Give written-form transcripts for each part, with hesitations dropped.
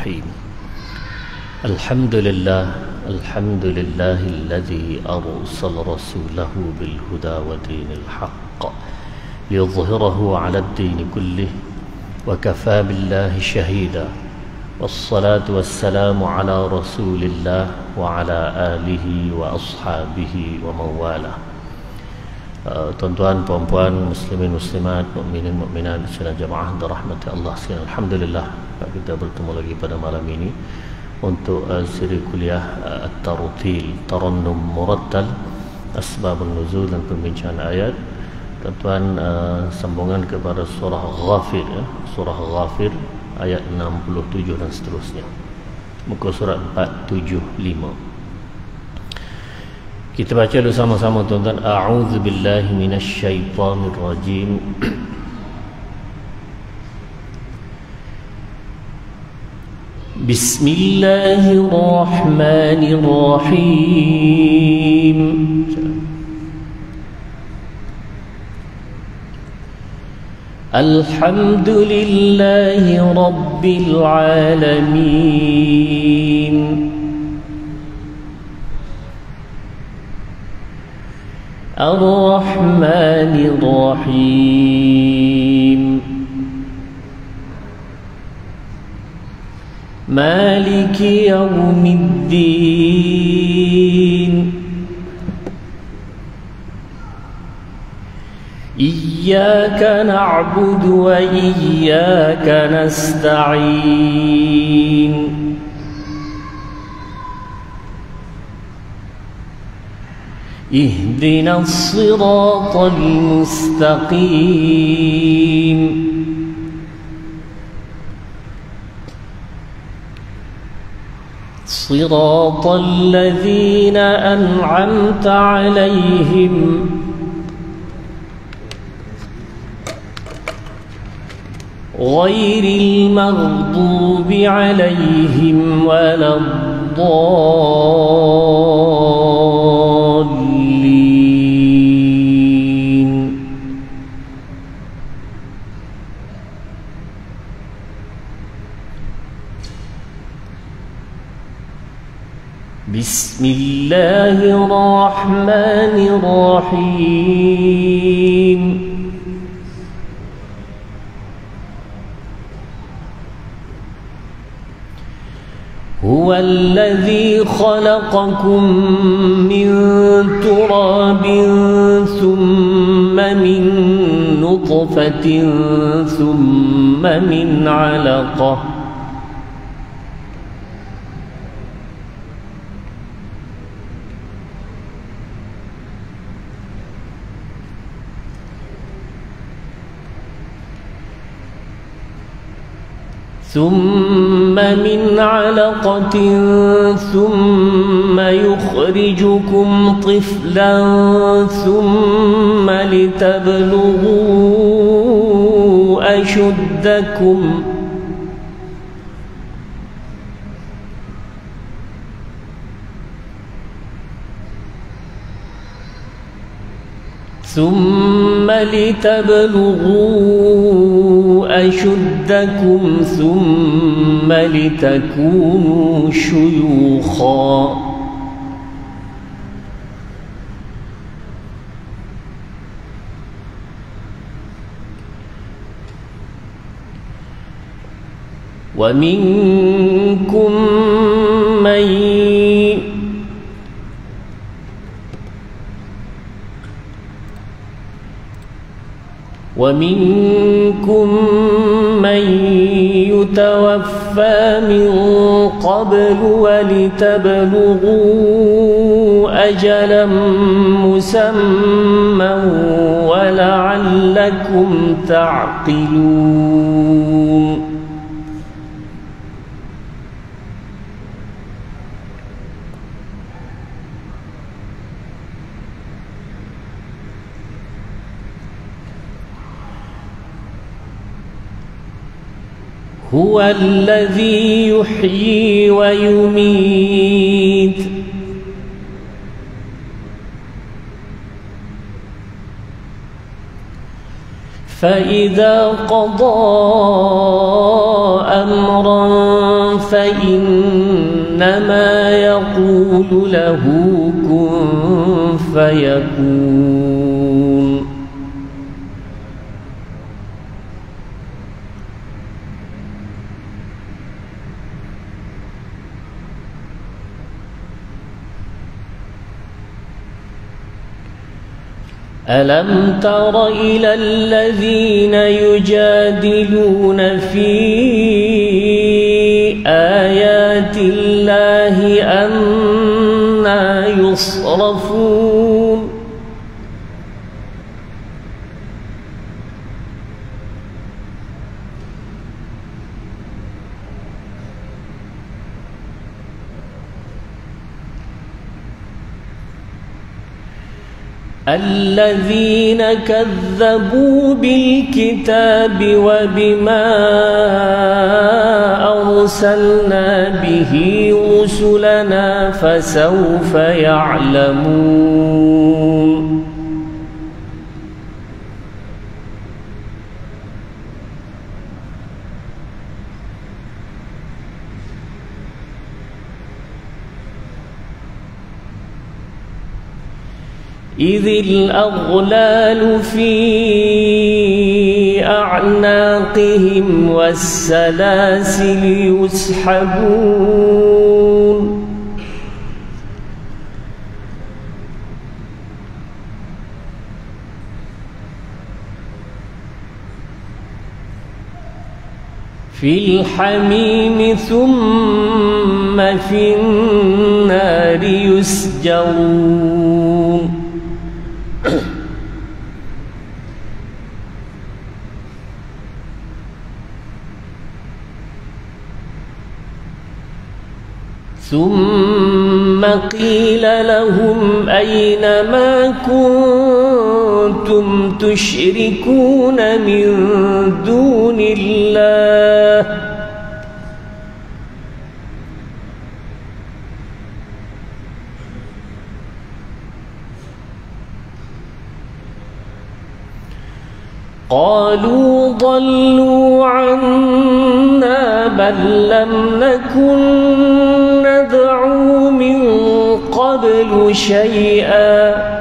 الرحيم. الحمد لله الذي أرسل رسوله بالهدى ودين الحق ليظهره على الدين كله وكفى بالله شهيدا. والصلاة والسلام على رسول الله وعلى آله وأصحابه ومن والاه. Tuan-tuan, puan-puan, muslimin, muslimat, mukminin, mukminat sekalian jemaah dirahmati Allah sekalian. Alhamdulillah kita bertemu lagi pada malam ini untuk siri kuliah At-Tartil, Tarannum Murattal, Asbabun Nuzul dan pembincangan ayat. Tuan-tuan, sambungan kepada surah Ghafir, surah Ghafir ayat 67 dan seterusnya. Muka surat 475. Kita baca dulu sama-sama tuan-tuan. A'udzu billahi minasy syaithanir rajim. Bismillahirrahmanirrahim. Alhamdulillahi rabbil alamin. الرحمن الرحيم مالك يوم الدين إياك نعبد وإياك نستعين اهدنا الصراط المستقيم صراط الذين أنعمت عليهم غير المغضوب عليهم ولا الضالين. بسم الله الرحمن الرحيم هو الذي خلقكم من تراب ثم من نطفة ثم من علقة ثم من علقة ثم يخرجكم طفلا ثم لتبلغوا أشدكم ثم لتكونوا شيوخا ومنكم من يتوفى من قبل ولتبلغوا أجلا مسمى ولعلكم تعقلون هو الذي يحيي ويميت فإذا قضى أمرا فإنما يقول له كن فيكون. ألم تر إلى الذين يجادلون في آيات الله أنى يصرفون الذين كذبوا بالكتاب وبما أرسلنا به رسلنا فسوف يعلمون. إذ الأغلال في أعناقهم والسلاسل يسحبون في الحميم ثم في النار يسجرون. ثم قيل لهم أين ما كنتم تشركون من دون الله قالوا ضلوا عنا بل لم نكن ندعو من قبل شيئا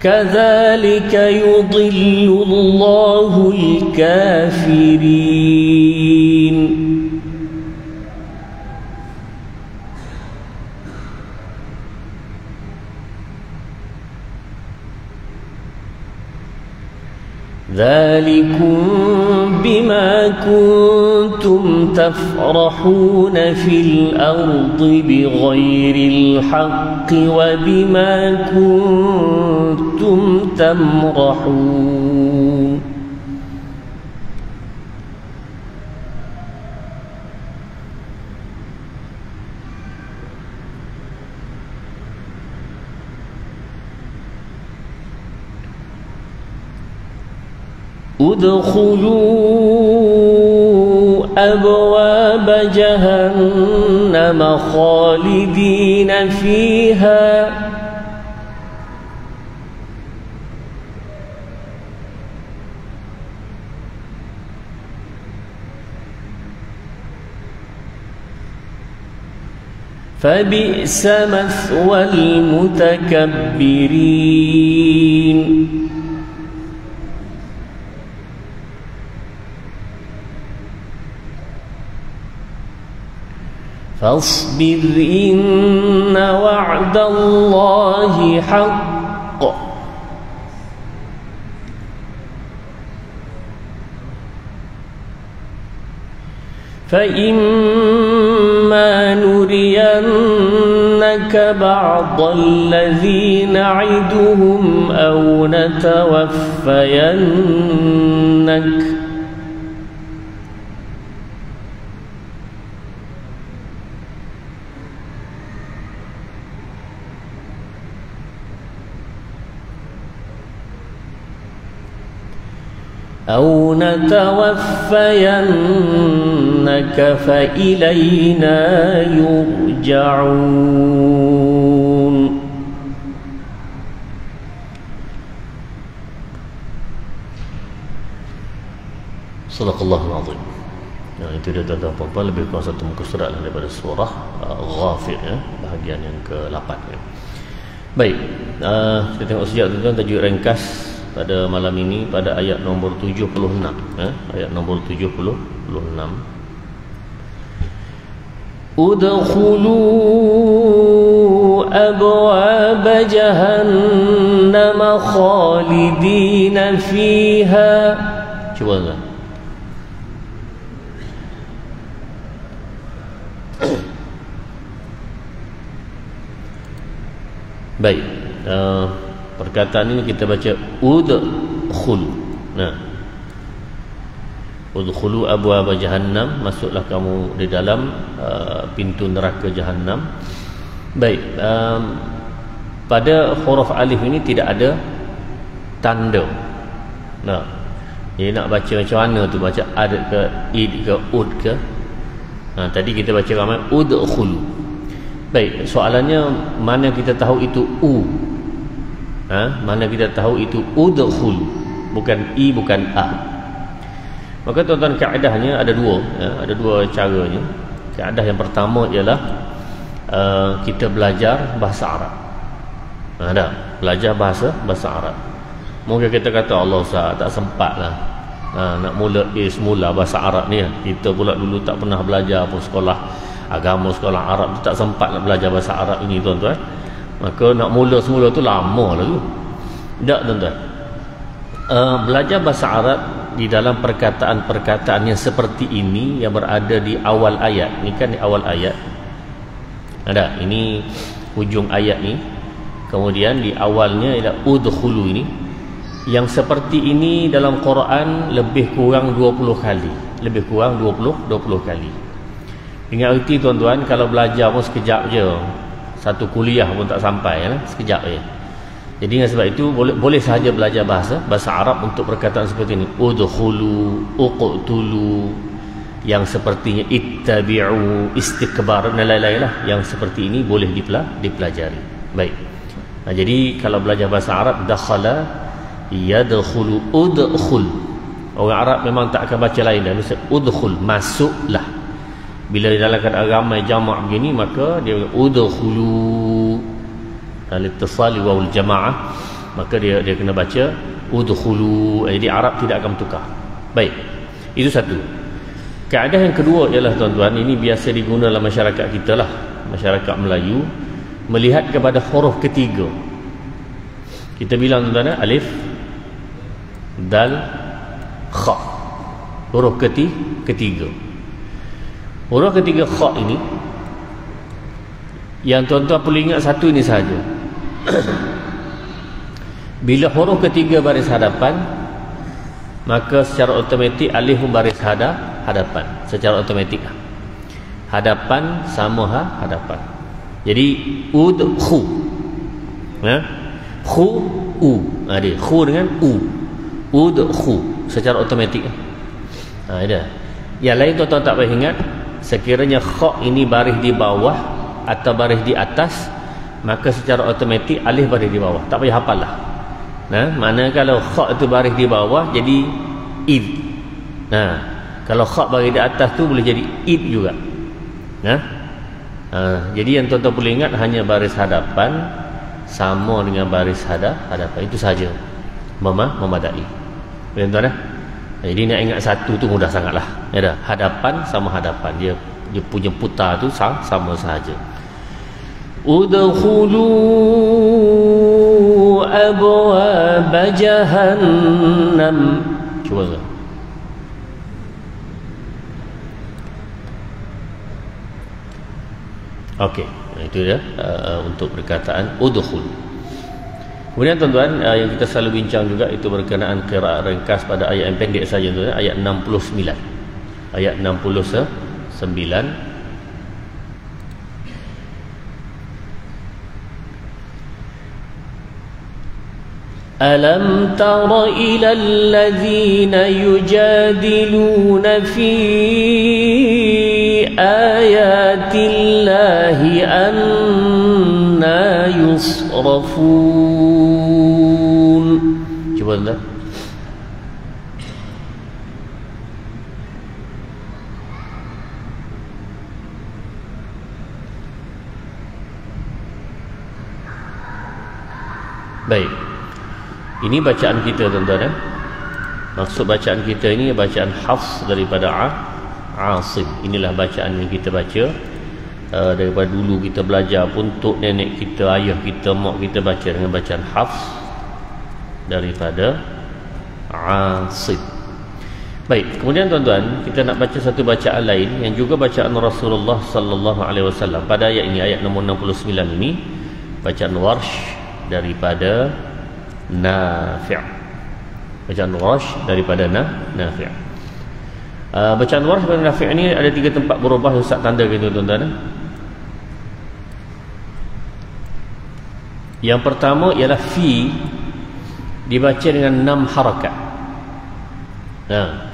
كذلك يضل الله الكافرين. ذلكم بما كنتم تفرحون في الأرض بغير الحق وبما كنتم تمرحون. ادخلوا أبواب جهنم خالدين فيها فبئس مثوى المتكبرين. فاصبر إن وعد الله حق فإما نرينك بعض الذي نعدهم أو نتوفينك فإلينا يرجعون. Sadaqallahul azim. Itu dia tuan-tuan puan-puan, lebih kurang satu muka surat daripada surah Ghafir, ya, bahagian yang ke-8, ya. Baik, kita tengok sekejap tuan-tuan tajuk ringkas pada malam ini pada ayat nombor 76, ya, ayat nombor 76. Udkhulu abwab jahannam khalidina fiha. Cuba tuan. Baik, perkataan ini kita baca udkhulu. Nah, udkhulu abwaab jahannam, masuklah kamu di dalam pintu neraka jahannam. Baik, pada huruf alif ini tidak ada tanda. Nah, dia nak baca macam mana tu, baca ad ke id ke ud ke? Tadi kita baca ramai udkhulu. Baik, soalannya mana kita tahu itu u? Mana kita tahu itu udkhulu, bukan i, bukan a. Maka tuan-tuan, kaedahnya ada dua, ya, ada dua caranya. Kaedah yang pertama ialah kita belajar bahasa Arab. Belajar bahasa Arab. Mungkin kita kata, Allah Ustaz, tak sempat lah, nak mula semula bahasa Arab ni. Kita pula dulu tak pernah belajar pun sekolah agama, sekolah Arab, tak sempat nak belajar bahasa Arab ini tuan-tuan. Maka nak mula semula tu lama lah tu. Tak tuan-tuan, belajar bahasa Arab di dalam perkataan-perkataan yang seperti ini, yang berada di awal ayat. Ini kan di awal ayat, ada ini hujung ayat ni, kemudian di awalnya ialah udkhulu ini. Yang seperti ini dalam Quran lebih kurang 20 kali. Lebih kurang 20 kali. Dengan erti tuan-tuan, kalau belajar pun sekejap je, satu kuliah pun tak sampai, ya, sekejap je. Jadi dengan sebab itu boleh sahaja belajar bahasa Arab untuk perkataan seperti ini. Udkhulu, uqtulu, yang sepertinya ittabi'u, istikbar dan lain-lain lah. Yang seperti ini boleh dipelajari. Baik. Jadi kalau belajar bahasa Arab, dakhala, yadkhulu, udkhul. Orang Arab memang tak akan baca lain dah. Mesti udkhul, masuklah. Bila dalam keadaan ramai jamak begini, maka dia udkhulu al-ittisali wal jamaah, maka dia kena baca udkhulu. Jadi Arab tidak akan bertukar. Baik, itu satu. Kaedah yang kedua ialah tuan-tuan, ini biasa digunakan dalam masyarakat kita lah, masyarakat Melayu, melihat kepada huruf ketiga. Kita bilang tuan-tuan, alif, dal, kha, huruf ketiga. Huruf ketiga kha ini, yang tuan-tuan perlu ingat satu ini sahaja. Bila huruf ketiga baris hadapan, maka secara automatik alif pun baris hadapan. Secara automatik hadapan sama hadapan. Jadi udkhu, ya, khu u, dia khu dengan u, udkhu secara automatik. Ada. Yang lain tuan-tuan tak payah ingat. Sekiranya kha ini baris di bawah atau baris di atas, maka secara automatik alif baris di bawah. Tak payah hafal lah. Mana kalau kha itu baris di bawah jadi id. Kalau kha baris di atas tu boleh jadi id juga. Jadi yang tuan-tuan perlu ingat hanya baris hadapan sama dengan baris hadapan. Itu saja, memadai. Tuan-tuan jadi nak ingat satu tu mudah sangatlah. Ya dah, hadapan sama hadapan, dia punya putar tu sama sahaja. Udkhulu abwaab jahannam. Cuba. Okey, itu dia untuk perkataan udkhul. Kemudian tuan-tuan, yang kita selalu bincang juga itu berkenaan qiraat ringkas pada ayat yang pendek saja, tuan-tuan, ayat 69. Ayat 69. Alam tara ila alladhina yujadiluna fi ayatillahi anna yusrafun. Cuba tuan. Baik. Ini bacaan kita tuan-tuan. Maksud bacaan kita ini bacaan Hafs daripada Asim. Inilah bacaan yang kita baca daripada dulu kita belajar pun untuk nenek kita, ayah kita, mak kita baca dengan bacaan Hafs daripada Asim. Baik, kemudian tuan-tuan, kita nak baca satu bacaan lain yang juga bacaan Rasulullah sallallahu alaihi wasallam pada ayat ini, ayat nombor 69 ini, bacaan Warsh daripada Nafi'. Bacaan Warsh daripada Nafi'. Bacaan Warsh daripada Nafi' ini ada 3 tempat berubah Ustaz tanda gitu tuan-tuan. Yang pertama ialah fi dibaca dengan 6 harakat.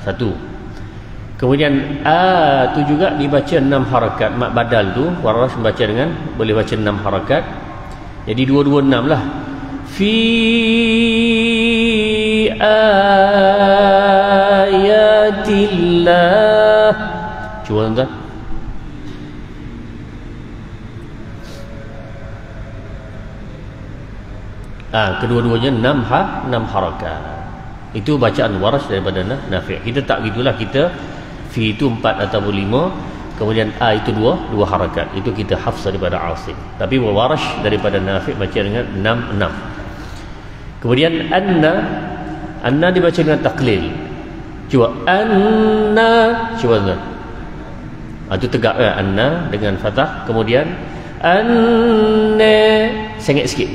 Satu. Kemudian tu juga dibaca 6 harakat. Mat badal tu Warsh membaca dengan boleh baca 6 harakat. Jadi 2 6 lah. Fi ayatillah. Cuba tuan-tuan. Kedua-duanya 6 harakat. Itu bacaan Warsh daripada Nafi'. Kita tak gitulah, kita fi itu 4 atau 5, kemudian a itu 2 harakat. Itu kita Hafs daripada Asim. Tapi Warsh daripada Nafi' baca dengan 6. Kemudian anna dibaca dengan taklil. Cuba anna, cuba tuan. Itu tegak kan, anna dengan fathah. Kemudian anna sengit sikit.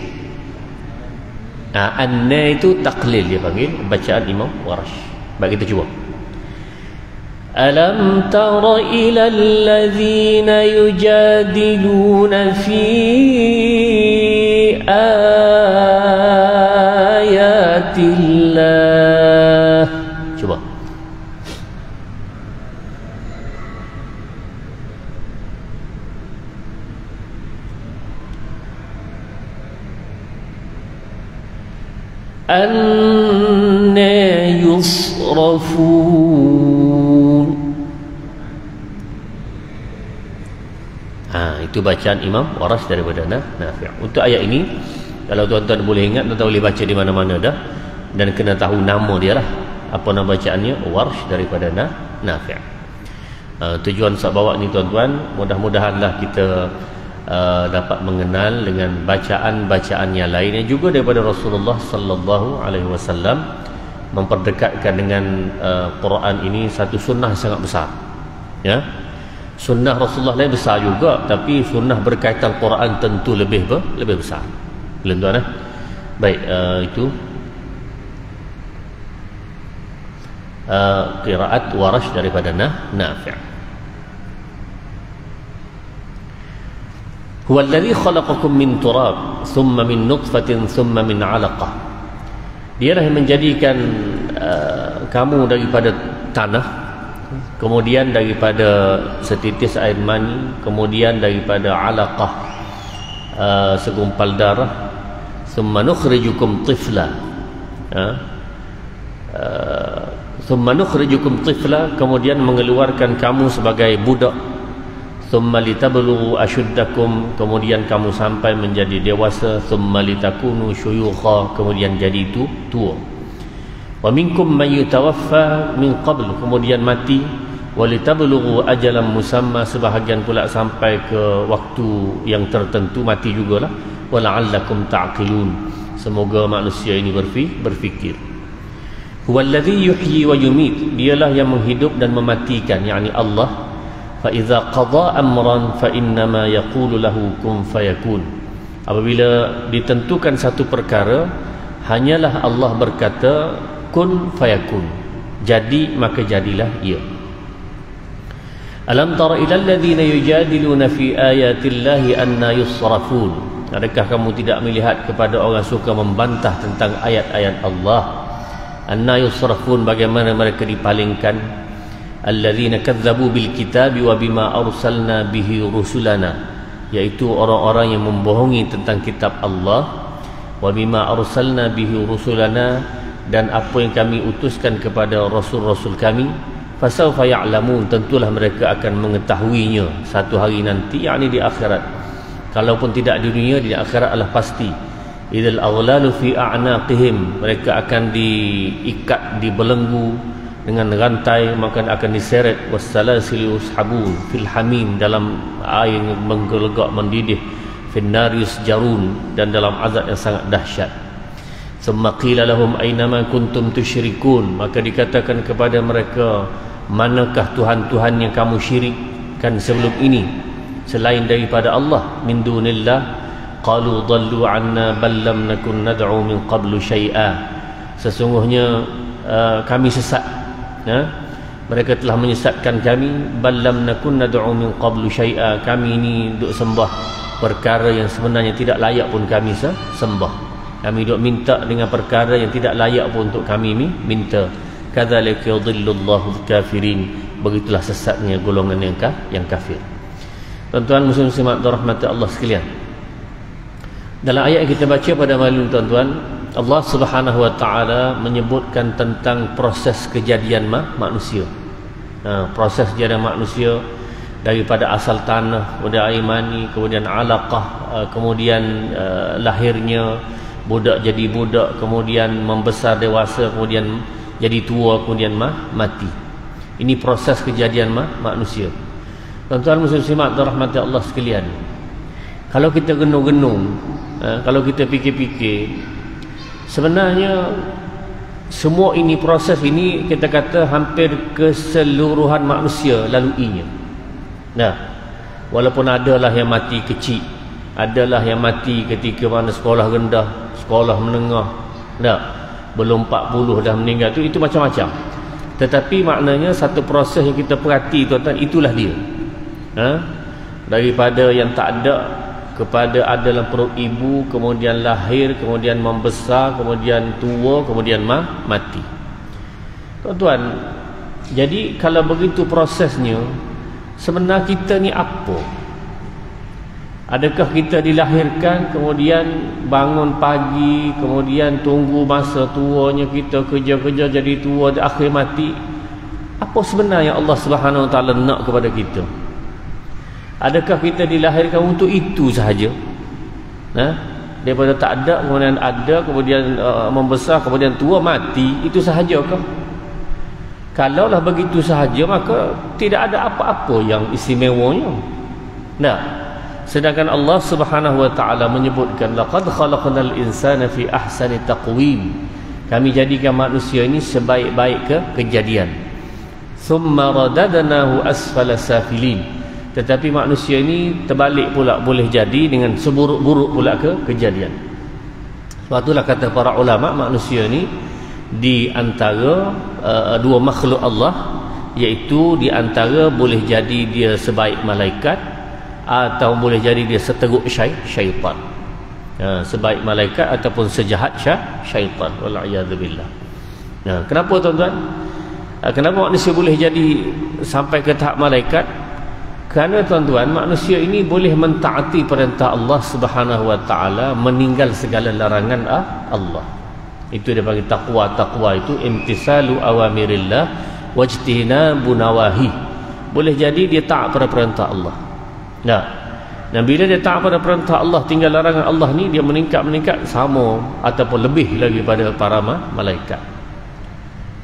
Anna itu taklil dia panggil, bacaan Imam Warsh. Baik, kita cuba. Alam tara ila alladhina yujadiluna fi ayatillah. Cuba. Anna yusrafun. Itu bacaan Imam Warsh daripada Nafi'. Untuk ayat ini, kalau tuan-tuan boleh ingat, tuan-tuan boleh baca di mana-mana dah, dan kena tahu nama dia lah. Apa nama bacaannya? Warsh daripada Nafi'. Tujuan saya bawa ni tuan-tuan, mudah-mudahanlah kita dapat mengenal dengan bacaan-bacaan yang lain yang juga daripada Rasulullah sallallahu alaihi wasallam, memperdekatkan dengan Quran ini satu sunnah sangat besar. Ya. Sunnah Rasulullah lain besar juga, tapi sunnah berkaitan Quran tentu lebih besar. Tuan-tuan. Baik, itu qiraat Warsh daripada Nafi'. Huwa alladhi khalaqakum min turab thumma min nutfatin thumma min 'alaqah. Dialah yang menjadikan kamu daripada tanah, kemudian daripada setitis air mani, kemudian daripada 'alaqah, segumpal darah, thumma nukhrijukum tifla. Thumma nukhrijukum tifla, kemudian mengeluarkan kamu sebagai budak. Thumma litablughu ashuddakum, kemudian kamu sampai menjadi dewasa. Thumma litakunu syuyukha, kemudian jadi tua. Wa minkum man yutawaffa min qabl, kemudian mati. Wa litablughu ajalan musamma, sebahagian pula sampai ke waktu yang tertentu mati jugalah. Wa la'allakum ta'qilun, semoga manusia ini berfikir. Huwallazi yuhyi wa yumit, dialah yang menghidup dan mematikan, yakni Allah. Fa idza qada amran fa innama yaqulu lahu kun fayakun. Apabila ditentukan satu perkara, hanyalah Allah berkata kun fayakun, jadi maka jadilah ia. Alam tara ilal ladzina yujadiluna fi ayatillahi anna yusrafun. Adakah kamu tidak melihat kepada orang suka membantah tentang ayat-ayat Allah? Anna yusrafun, bagaimana mereka dipalingkan. Alladzina kadzabu bil kitabi wa bima arsalna bihi rusulana, yaitu orang-orang yang membohongi tentang kitab Allah. Wa bima arsalna bihi rusulana, dan apa yang kami utuskan kepada rasul-rasul kami. Fasawfa ya'lamun, tentulah mereka akan mengetahuinya satu hari nanti, yakni di akhirat. Kalaupun tidak di dunia, di akhirat adalah pasti. Idal aghlalu fi a'naqihim, mereka akan diikat, dibelenggu dengan rantai, maka akan diseret. Wassalasilu yushabun fil hamim, dalam air yang menggelegak mendidih. Fin nari yusjarun, dan dalam azab yang sangat dahsyat. Thumma qila lahum aynama kuntum tusyrikun, maka dikatakan kepada mereka, manakah Tuhan-Tuhan yang kamu syirikkan sebelum ini selain daripada Allah? Min dunillah. Qalu dhallu anna bal lam nakun nad'u min qablu syai'a, sesungguhnya kami sesat, mereka telah menyesatkan kami. Bal lam nakun nad'u min qablu syai'a, kami ini duk sembah perkara yang sebenarnya tidak layak pun kami sembah. Kami duk minta dengan perkara yang tidak layak pun untuk kami minta. Kadzalika yudhillullahu al-kafirin, begitulah sesatnya golongan yang kafir. Tuan-tuan muslim-muslimat rahmati Allah sekalian, dalam ayat yang kita baca pada malam tuan-tuan, Allah Subhanahu wa taala menyebutkan tentang proses kejadian manusia. Proses kejadian manusia daripada asal tanah, kemudian air mani, kemudian alaqah, kemudian lahirnya, budak jadi budak, kemudian membesar dewasa, kemudian jadi tua, kemudian mati. Ini proses kejadian manusia. Tuan-tuan muslim-muslimat rahmati Allah sekalian, kalau kita genung-genung, kalau kita fikir-fikir, sebenarnya semua ini, proses ini, kita kata hampir keseluruhan manusia laluinya. Walaupun adalah yang mati kecil, adalah yang mati ketika mana sekolah rendah, sekolah menengah, belum 40 dah meninggal, itu macam-macam. Tetapi maknanya satu proses yang kita perhati tuan-tuan, itulah dia. Daripada yang tak ada kepada ada dalam perut ibu, kemudian lahir, kemudian membesar, kemudian tua, kemudian mati. Tuan-tuan, jadi kalau begitu prosesnya, sebenarnya kita ni apa? Adakah kita dilahirkan, kemudian bangun pagi, kemudian tunggu masa tuanya, kita kerja-kerja jadi tua, dan akhir mati? Apa sebenarnya Allah Subhanahu Wa Taala nak kepada kita? Adakah kita dilahirkan untuk itu sahaja? Daripada tak ada, kemudian ada, kemudian membesar, kemudian tua, mati, itu sahajakah? Kalaulah begitu sahaja, maka tidak ada apa-apa yang istimewanya. Sedangkan Allah Subhanahu Wa Taala menyebutkan, laqad khalaqnal insana fi ahsani taqwim, kami jadikan manusia ini sebaik-baik kejadian. Thumma radadnahu asfala safilin, tetapi manusia ini terbalik pula, boleh jadi dengan seburuk-buruk pula kejadian. Sebab itulah kata para ulama, manusia ini di antara dua makhluk Allah, iaitu di antara boleh jadi dia sebaik malaikat, atau boleh jadi dia seteruk syaitan. Sebaik malaikat ataupun sejahat syaitan. Wal'iyadzubillah. Kenapa tuan-tuan? Kenapa manusia boleh jadi sampai ke tahap malaikat? Kerana tuan-tuan, manusia ini boleh mentaati perintah Allah Subhanahu Wa Taala, meninggal segala larangan Allah. Itu dia panggil taqwa. Taqwa itu imtisalu awamirillah wajtinabu nawahi. Boleh jadi dia taat pada perintah Allah. Dan bila dia taat pada perintah Allah, tinggal larangan Allah ni, dia meningkat sama ataupun lebih lagi pada para malaikat.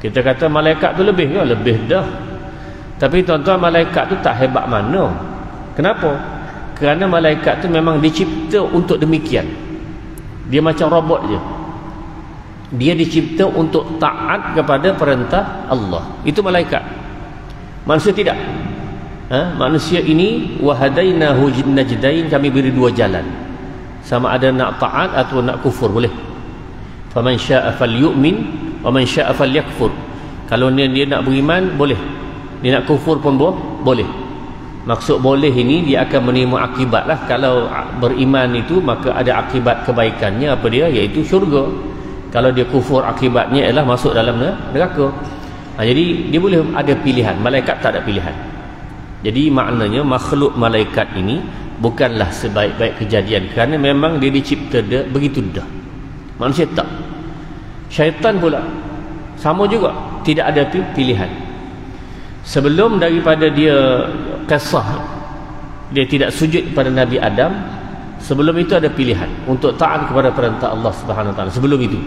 Kita kata malaikat tu lebih ke? Lebih dah. Tapi tuan-tuan, malaikat tu tak hebat mana. Kenapa? Kerana malaikat tu memang dicipta untuk demikian. Dia macam robot je. Dia dicipta untuk taat kepada perintah Allah. Itu malaikat. Manusia tidak. Manusia ini wahadainahu najdain, kami beri dua jalan. Sama ada nak taat atau nak kufur, boleh. Faman syaa'a falyu'min wa man syaa'a falyakfur. Kalau dia nak beriman, boleh. Dia nak kufur pun boleh. Maksud boleh ini, dia akan menerima akibat lah. Kalau beriman itu, maka ada akibat kebaikannya, apa dia? Iaitu syurga. Kalau dia kufur, akibatnya ialah masuk dalam neraka. Jadi dia boleh ada pilihan. Malaikat tak ada pilihan. Jadi maknanya makhluk malaikat ini bukanlah sebaik-baik kejadian, kerana memang dia dicipta begitu dah. Manusia tak. Syaitan pula sama juga, tidak ada pilihan. Sebelum daripada dia kisah, dia tidak sujud kepada Nabi Adam, Sebelum itu ada pilihan untuk taat kepada perintah Allah Subhanahu wa taala sebelum itu.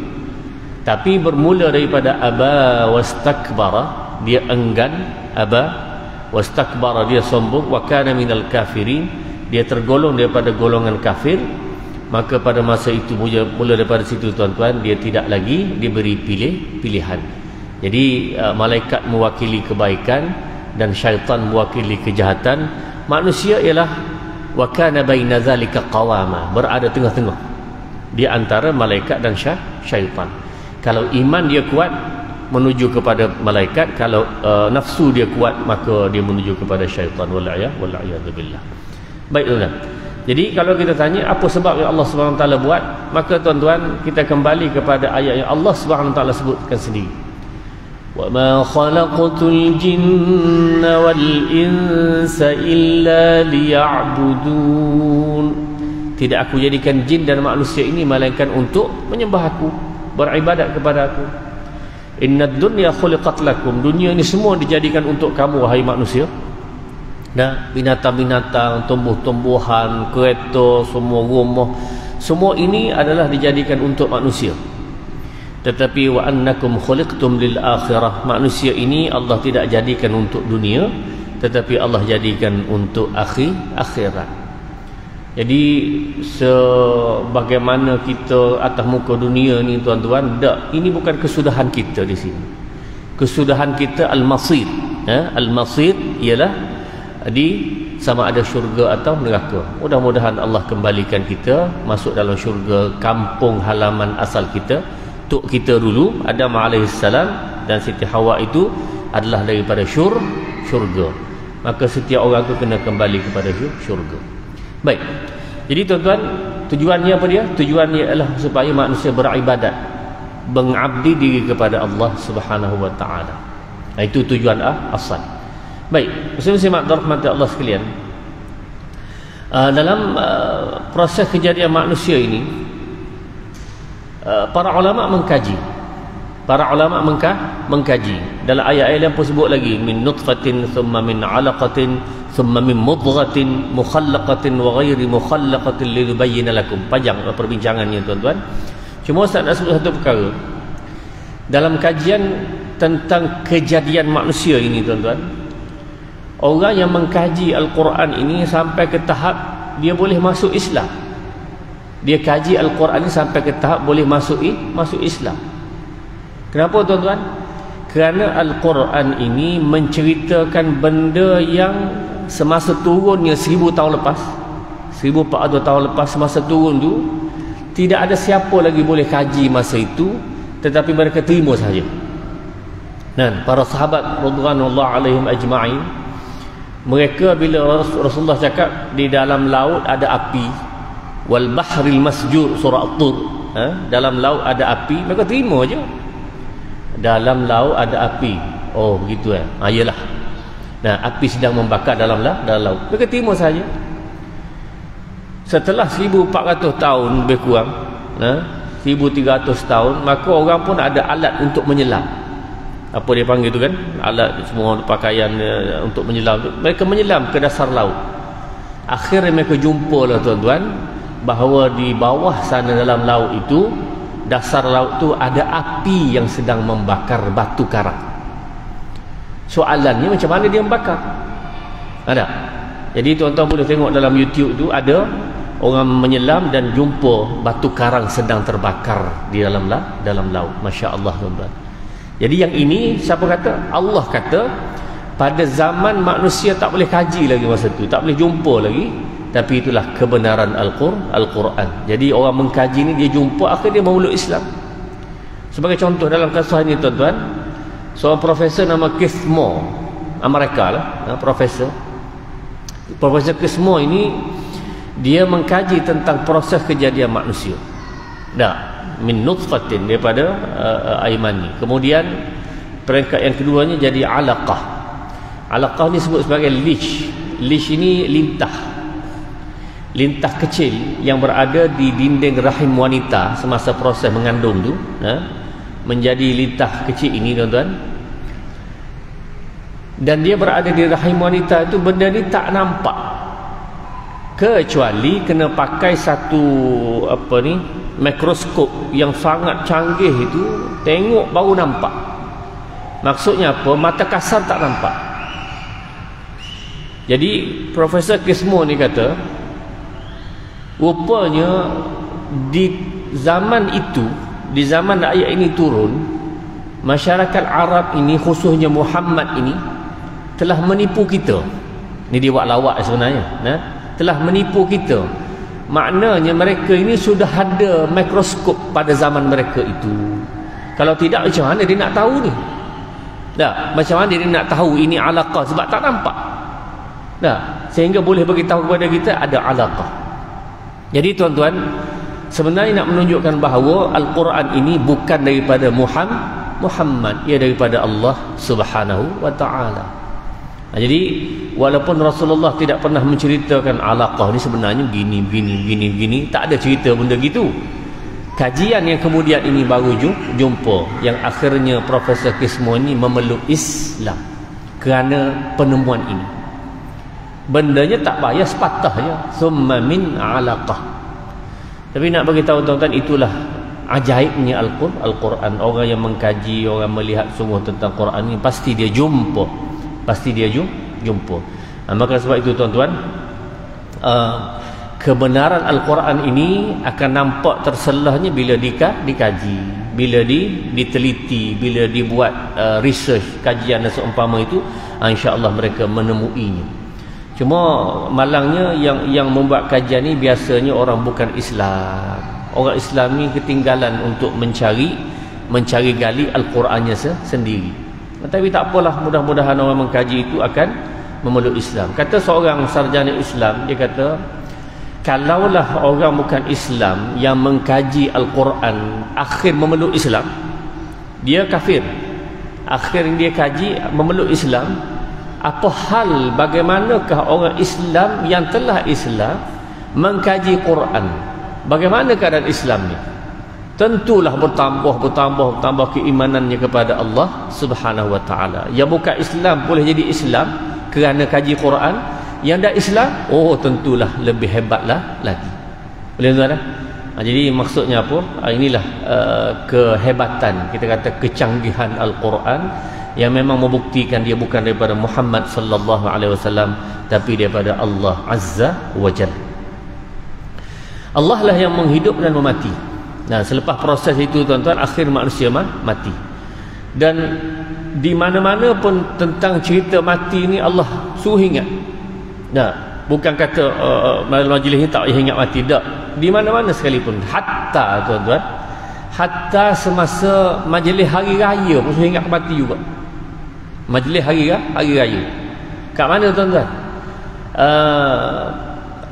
Tapi bermula daripada aba wastakbara, dia enggan, aba wastakbara, dia sombong, wa kana minal kafirin, dia tergolong daripada golongan kafir. Maka pada masa itu mula daripada situ tuan-tuan, dia tidak lagi diberi pilihan. Jadi malaikat mewakili kebaikan dan syaitan mewakili kejahatan. Manusia ialah wa kana baina zalika qawama, berada tengah-tengah di antara malaikat dan syaitan. Kalau iman dia kuat menuju kepada malaikat, kalau nafsu dia kuat maka dia menuju kepada syaitan. Wal'iyadu billah. Baik tuan-tuan, jadi kalau kita tanya apa sebab yang Allah Subhanahu wa taala buat, maka tuan-tuan kita kembali kepada ayat yang Allah Subhanahu wa taala sebutkan sendiri. Wa ma khalaqtul jinna wal insa illa liya'budun. Tidak aku jadikan jin dan manusia ini melainkan untuk menyembah aku, beribadat kepada aku. Innad dunya khuliqat lakum, dunia ini semua dijadikan untuk kamu wahai manusia. Nah, binatang-binatang, tumbuh-tumbuhan, kereta, semua rumah, semua ini adalah dijadikan untuk manusia. Tetapi wa annakum khuliqtum lil akhirah, manusia ini Allah tidak jadikan untuk dunia, tetapi Allah jadikan untuk akhirat. Jadi sebagaimana kita atas muka dunia ni tuan-tuan, tak, ini bukan kesudahan kita di sini. Kesudahan kita al-masir. Al-masir ialah di sama ada syurga atau neraka. Mudah-mudahan Allah kembalikan kita masuk dalam syurga, kampung halaman asal kita. Tok kita dulu Adam alaihissalam dan Siti Hawa itu adalah daripada syurga. Maka setiap orang tu kena kembali kepada syurga. Baik. Jadi tuan-tuan, tujuannya apa dia? Tujuannya adalah supaya manusia beribadat, mengabdi diri kepada Allah Subhanahu wa taala. Itu tujuan asal. Baik, muslim-muslim rahmati Allah sekalian. Dalam proses kejadian manusia ini, para ulama mengkaji. Para ulama mengkaji. Dalam ayat-ayat yang pun sebut lagi, min nutfatin thumma min 'alaqatin thumma min mudghatin mukhallaqatin wa ghairi mukhallaqatin linubayyana lakum. Panjang perbincangannya tuan-tuan. Cuma Ustaz nak sebut satu perkara. Dalam kajian tentang kejadian manusia ini tuan-tuan, orang yang mengkaji Al-Quran ini sampai ke tahap dia boleh masuk Islam. Dia kaji Al-Quran ini sampai ke tahap boleh masuk Islam. Kenapa tuan-tuan? Kerana Al-Quran ini menceritakan benda yang semasa turunnya 1000 tahun lepas, 1400 tahun lepas, semasa turun tu tidak ada siapa lagi boleh kaji masa itu, tetapi mereka terima saja. Dan para sahabat radhiyallahu alaihim ajma'in, mereka bila Rasulullah cakap di dalam laut ada api, wal bahril masjur, surah At-Tur, dalam laut ada api, mereka terima je. Dalam laut ada api, oh begitu iyalah. Nah, api sedang membakar dalam laut, mereka terima saja. Setelah 1400 tahun lebih kurang, 1300 tahun, maka orang pun ada alat untuk menyelam. Apa dia panggil tu kan, alat semua pakaian untuk menyelam. Mereka menyelam ke dasar laut. Akhirnya mereka jumpa lah tuan-tuan, bahawa di bawah sana dalam laut itu, dasar laut tu ada api yang sedang membakar batu karang. Soalannya macam mana dia membakar? Ada. Jadi tuan-tuan boleh tengok dalam YouTube tu, ada orang menyelam dan jumpa batu karang sedang terbakar di dalam laut. Masya Allah tuan-tuan. Jadi yang ini siapa kata? Allah kata pada zaman manusia tak boleh kaji lagi masa tu, tak boleh jumpa lagi. Tapi itulah kebenaran Al-Quran. Jadi orang mengkaji ni dia jumpa, akhirnya dia memeluk Islam. Sebagai contoh dalam kisah ini tuan-tuan, seorang profesor nama Keith Moore, Amerika lah, Profesor Keith Moore ini, dia mengkaji tentang proses kejadian manusia. Min nutfatin, daripada air mani. Kemudian peringkat yang keduanya jadi alaqah. Alaqah ni sebut sebagai leash. Leash ini lintah kecil yang berada di dinding rahim wanita semasa proses mengandung tu, menjadi lintah kecil ini tuan-tuan, dan dia berada di rahim wanita itu. Benda ni tak nampak, kecuali kena pakai satu mikroskop yang sangat canggih itu, tengok baru nampak. Maksudnya apa? Mata kasar tak nampak. Jadi Profesor Kismo ni kata, rupanya di zaman itu, di zaman ayat ini turun, masyarakat Arab ini, khususnya Muhammad ini, telah menipu kita. Ni dia buat lawak sebenarnya, telah menipu kita. Maknanya mereka ini sudah ada mikroskop pada zaman mereka itu. Kalau tidak, macam mana dia nak tahu ni? Macam mana dia nak tahu ini alaqah? Sebab tak nampak. Sehingga boleh beritahu kepada kita ada alaqah. Jadi tuan-tuan, sebenarnya nak menunjukkan bahawa Al-Quran ini bukan daripada Muhammad, ia daripada Allah Subhanahu wa ta'ala. Jadi walaupun Rasulullah tidak pernah menceritakan alaqah ni sebenarnya gini, tak ada cerita benda gitu. Kajian yang kemudian ini baru jumpa, yang akhirnya Profesor Kismo ni memeluk Islam kerana penemuan ini. Bendanya tak payah sepatah je, summa min alaqah. Tapi nak bagi tahu tuan-tuan, itulah ajaibnya Al-Quran. Orang yang mengkaji, orang melihat sungguh tentang Quran ini, pasti dia jumpa. Maka sebab itu tuan-tuan, kebenaran Al-Quran ini akan nampak terselahnya bila dikaji, bila diteliti, bila dibuat research, kajian dan seumpama itu, insya-Allah mereka menemuinya. Cuma malangnya yang membuat kajian ini biasanya orang bukan Islam. Orang Islam ni ketinggalan untuk mencari gali Al-Qurannya sendiri. Tapi tak apalah, mudah-mudahan orang mengkaji itu akan memeluk Islam. Kata seorang sarjana Islam, dia kata, kalaulah orang bukan Islam yang mengkaji Al-Quran akhir memeluk Islam, dia kafir. Akhir dia kaji memeluk Islam, apa hal bagaimanakah orang Islam yang telah Islam mengkaji Quran? Bagaimana keadaan Islam ni? Tentulah bertambah keimanannya kepada Allah Subhanahu wa ta'ala. Yang bukan Islam boleh jadi Islam kerana kaji Quran. Yang dah Islam, tentulah lebih hebatlah lagi. Boleh tuan-tuan? Jadi maksudnya apa? Inilah kehebatan, kita kata kecanggihan Al-Quran, yang memang membuktikan dia bukan daripada Muhammad sallallahu alaihi wasallam, tapi daripada Allah Azza wa Jalla. Allah lah yang menghidup dan memati. Selepas proses itu tuan-tuan, akhir manusia mati. Dan di mana-mana pun tentang cerita mati ni Allah suruh ingat. Bukan kata majlis ni tak payah ingat mati, tak. Di mana-mana sekalipun, hatta tuan-tuan, hatta semasa majlis hari raya pun suruh ingat mati juga. Majlis hari raya. Kat mana tuan-tuan?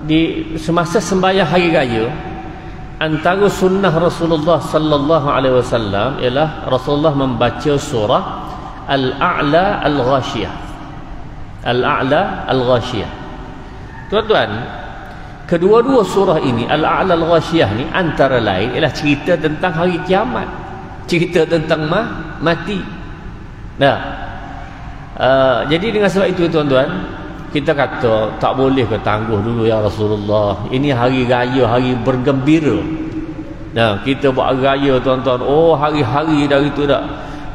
Di semasa sembahyang hari raya, antara sunnah Rasulullah sallallahu alaihi wasallam ialah Rasulullah membaca surah Al-A'la Al-Ghashiyah. Al-A'la Al-Ghashiyah. Tuan-tuan, kedua-dua surah ini, Al-A'la Al-Ghashiyah ni, antara lain ialah cerita tentang hari kiamat, cerita tentang mati. Jadi dengan sebab itu tuan-tuan, kita kata tak boleh ke tangguh dulu ya Rasulullah, ini hari raya, hari bergembira. Kita buat raya tuan-tuan, hari-hari dari tu dah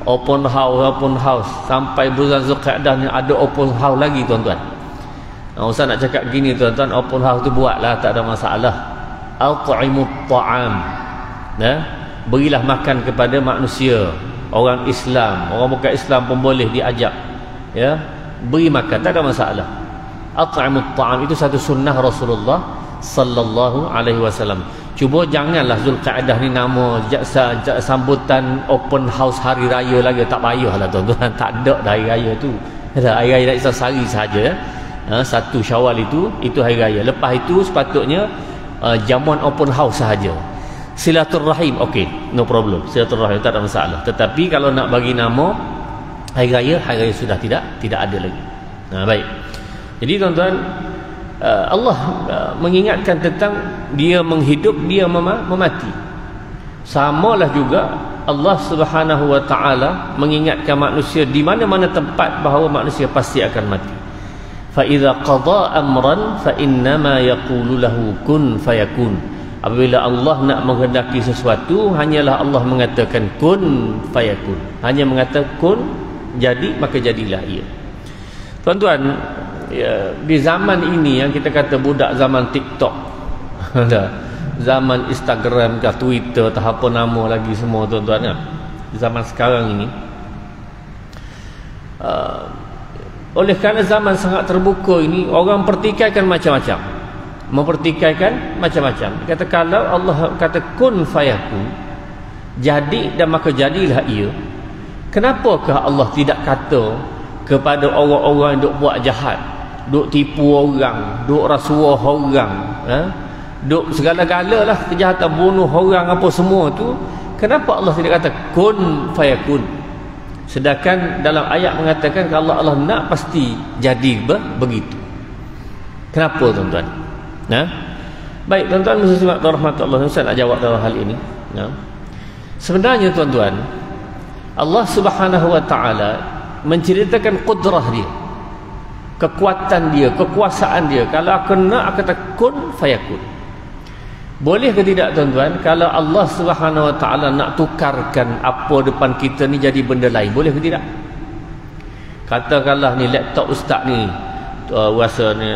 open house sampai bulan Zulqa'dah ni ada open house lagi tuan-tuan. Ustaz nak cakap gini tuan-tuan, open house tu buatlah, tak ada masalah. At'imut ta'am, berilah makan kepada manusia, orang Islam, orang bukan Islam pun boleh diajak, beri makan, tak ada masalah. At'imut ta'am itu satu sunnah Rasulullah sallallahu alaihi wasallam. Cuba janganlah Zulqa'dah ni nama sambutan open house hari raya lagi, tak payahlah tuan-tuan. Tak ada dah hari raya tu. Hari raya dah sehari saja. 1 Syawal itu hari raya. Lepas itu sepatutnya jamuan open house sahaja. Silaturrahim okey, no problem. Silaturrahim tak ada masalah. Tetapi kalau nak bagi nama hari raya sudah tidak ada lagi. Baik. Jadi tuan-tuan, Allah mengingatkan tentang dia menghidup, dia memati. Samalah juga Allah Subhanahu wa ta'ala mengingatkan manusia di mana-mana tempat bahawa manusia pasti akan mati. Fa idza qada amran fa innama yaqulu lahu kun fayakun. Apabila Allah nak menghendaki sesuatu, hanyalah Allah mengatakan kun fayakun. Hanya mengatakan kun, jadi maka jadilah ia. Tuan-tuan, ya, di zaman ini yang kita kata budak zaman TikTok, zaman Instagram ke Twitter, tak apa nama lagi semua tuan-tuan ya. Zaman sekarang ini, oleh kerana zaman sangat terbuka ini, orang pertikaikan macam-macam, mempertikaikan macam-macam. Kata kalau Allah kata kun fayakun, jadi dan maka jadilah ia, kenapakah Allah tidak kata kepada orang-orang yang duk buat jahat, duk tipu orang, duk rasuah orang, duk segala-gala lah kejahatan, bunuh orang apa semua tu, kenapa Allah tidak kata kun fayakun? Sedangkan dalam ayat mengatakan kalau Allah nak pasti jadi begitu. Kenapa tuan-tuan? Baik tuan-tuan muslimat rahmatullah, saya nak jawab dalam hal ini. Sebenarnya tuan-tuan, Allah Subhanahu wa taala menceritakan kudrah dia, kekuatan dia, kekuasaan dia. Kalau aku nak, aku kata kun fayakun. Boleh ke tidak tuan-tuan? Kalau Allah Subhanahu wa taala nak tukarkan apa depan kita ni jadi benda lain, boleh ke tidak? Katakanlah ni laptop ustaz ni rasa ni,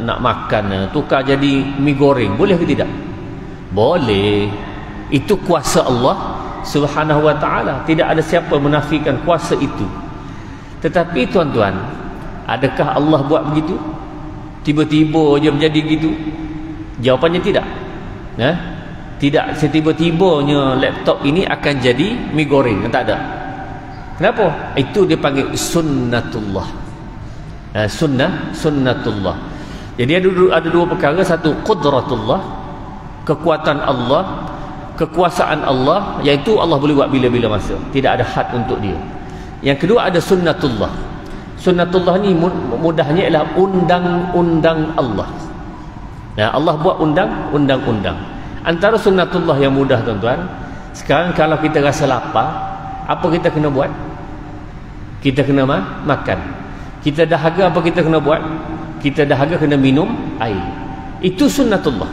nak makan, tukar jadi mi goreng, boleh ke tidak? Boleh. Itu kuasa Allah Subhanahu wa taala. Tidak ada siapa menafikan kuasa itu. Tetapi tuan-tuan, adakah Allah buat begitu? Tiba-tiba je menjadi begitu? Jawapannya tidak. Tidak setiba-tibanya laptop ini akan jadi mi goreng, tak ada. Kenapa? Itu dia panggil sunnatullah. Sunnatullah. Jadi ada dua perkara, satu qudratullah, kekuatan Allah, kekuasaan Allah, iaitu Allah boleh buat bila-bila masa, tidak ada had untuk dia. Yang kedua ada sunnatullah. Sunnatullah ni mudahnya ialah undang-undang Allah. Allah buat undang-undang. Antara sunnatullah yang mudah tuan-tuan, sekarang kalau kita rasa lapar, apa kita kena buat? Kita kena makan. Kita dahaga, apa kita kena buat? Kita dahaga kena minum air. Itu sunnatullah.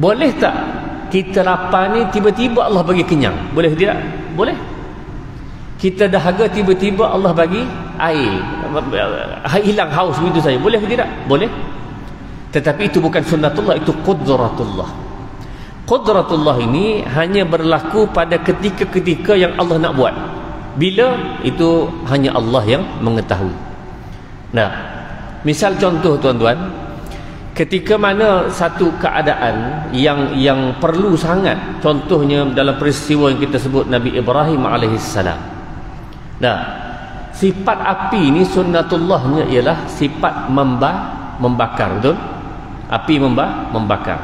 Boleh tak kita lapar ni tiba-tiba Allah bagi kenyang? Boleh tidak? Boleh. Kita dahaga tiba-tiba Allah bagi air, hilang haus begitu saja, boleh ke tidak? Boleh. Tetapi itu bukan sunnatullah, itu qudratullah. Qudratullah ini hanya berlaku pada ketika-ketika yang Allah nak buat. Bila? Itu hanya Allah yang mengetahui. Nah, misal contoh tuan-tuan, ketika mana satu keadaan yang perlu sangat, contohnya dalam peristiwa yang kita sebut Nabi Ibrahim alaihissalam. Nah, sifat api ni sunnatullahnya ialah sifat membakar, betul? Api membakar.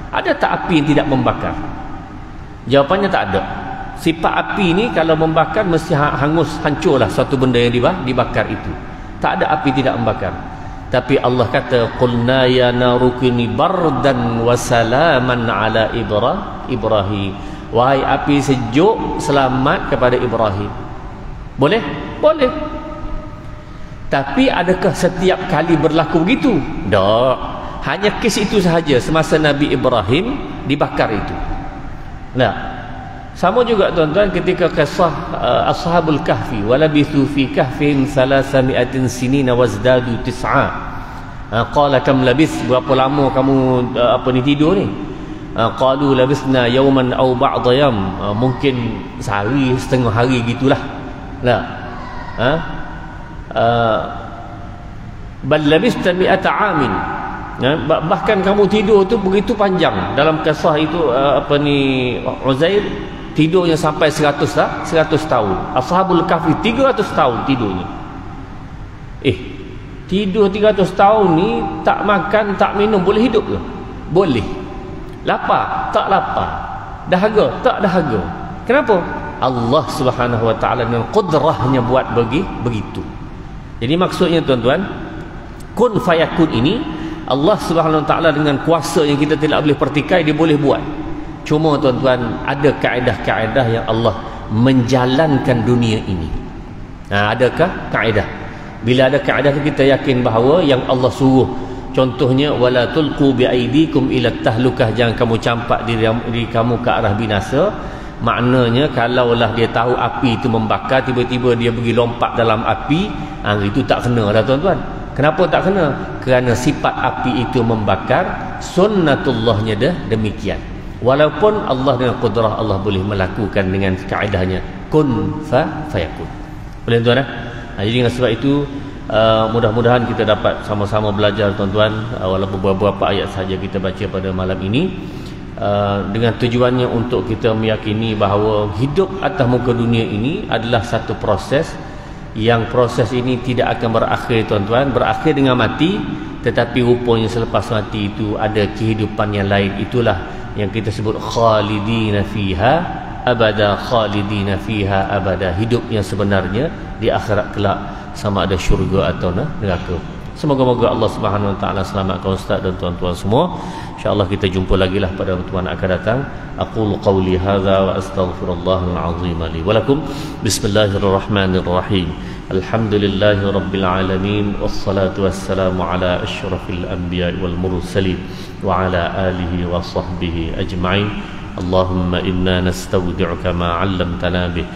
Ada tak api yang tidak membakar? Jawapannya tak ada. Sifat api ni kalau membakar mesti hangus, hancurlah suatu benda yang dibakar itu. Tak ada api tidak membakar. Tapi Allah kata qulna ya narukuni bardan wa salaman ala Ibrahim. Wahai api sejuk, selamat kepada Ibrahim. Boleh? Boleh. Tapi adakah setiap kali berlaku begitu? Tak. Hanya kes itu sahaja semasa Nabi Ibrahim dibakar itu. Nah, sama juga tuan-tuan ketika kisah Ashabul Kahfi, walabithu fi kahfihim 300 sinina wazdadu 9. Qala kam labith, berapa lama kamu tidur ni? Qalu labithna yawman aw ba'da yam, mungkin sehari, setengah hari gitulah. Nah, bal labista mi'ata amin. Bahkan kamu tidur tu begitu panjang. Dalam kisah itu Uzair tidurnya sampai 100 tahun. Ashabul Kahfi 300 tahun tidurnya. Tidur 300 tahun ni tak makan, tak minum, boleh hidup ke? Boleh. Lapar? Tak lapar. Dahaga? Tak dahaga. Kenapa? Allah Subhanahu wa taala dengan qudrahnya buat begitu. Jadi maksudnya tuan-tuan, kun fayakun ini Allah Subhanahu wa taala dengan kuasa yang kita tidak boleh pertikai, dia boleh buat. Cuma tuan-tuan, ada kaedah-kaedah yang Allah menjalankan dunia ini. Adakah kaedah? Bila ada kaedah tu kita yakin bahawa yang Allah suruh, contohnya wala tulqu biaidikum ila tahlukah, jangan kamu campak diri kamu ke arah binasa. Maknanya kalaulah dia tahu api itu membakar, tiba-tiba dia pergi lompat dalam api, itu tak kena dah tuan-tuan. Kenapa tak kena? Kerana sifat api itu membakar, sunnatullahnya dah demikian. Walaupun Allah dengan kudrah Allah boleh melakukan dengan kaedahnya kun fayakun. Boleh tuan jadi dengan sebab itu mudah-mudahan kita dapat sama-sama belajar tuan-tuan, walaupun beberapa ayat saja kita baca pada malam ini, dengan tujuannya untuk kita meyakini bahawa hidup atas muka dunia ini adalah satu proses, yang proses ini tidak akan berakhir tuan-tuan, berakhir dengan mati, tetapi rupanya selepas mati itu ada kehidupan yang lain. Itulah yang kita sebut khalidina fiha abada, khalidina fiha abada, hidup yang sebenarnya di akhirat kelak, sama ada syurga atau neraka. Semoga-moga Allah Subhanahu Wa Taala selamatkan ustaz dan tuan-tuan semua. InsyaAllah kita jumpa lagi lah pada pertemuan akan datang. Aqulu qawli hadza wa astaghfirullahal azim li wa lakum. Bismillahirrahmanirrahim. Alhamdulillahi rabbil alamin, wassalatu wassalamu ala asyrafil anbiya'i wal mursalin wa ala alihi wa sahbihi ajma'in. Allahumma inna nastaudi'uka ma 'allamtana bih.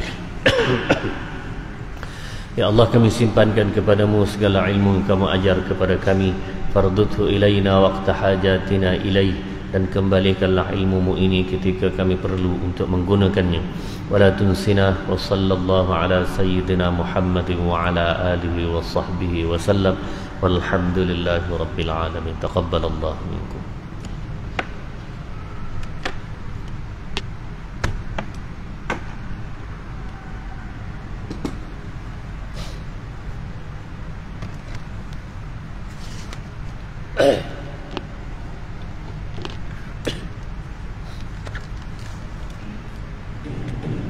Ya Allah, kami simpankan kepadamu segala ilmu yang kamu ajar kepada kami. Farduthu ilaina waqta hajatina ilaih, dan kembalikanlah ilmumu ini ketika kami perlu untuk menggunakannya. Wala tunsina, wa sallallahu ala sayyidina Muhammadin wa ala alihi wa sahbihi wa sallam. Walhamdulillahi rabbil alamin. Taqabbalallahu minkum.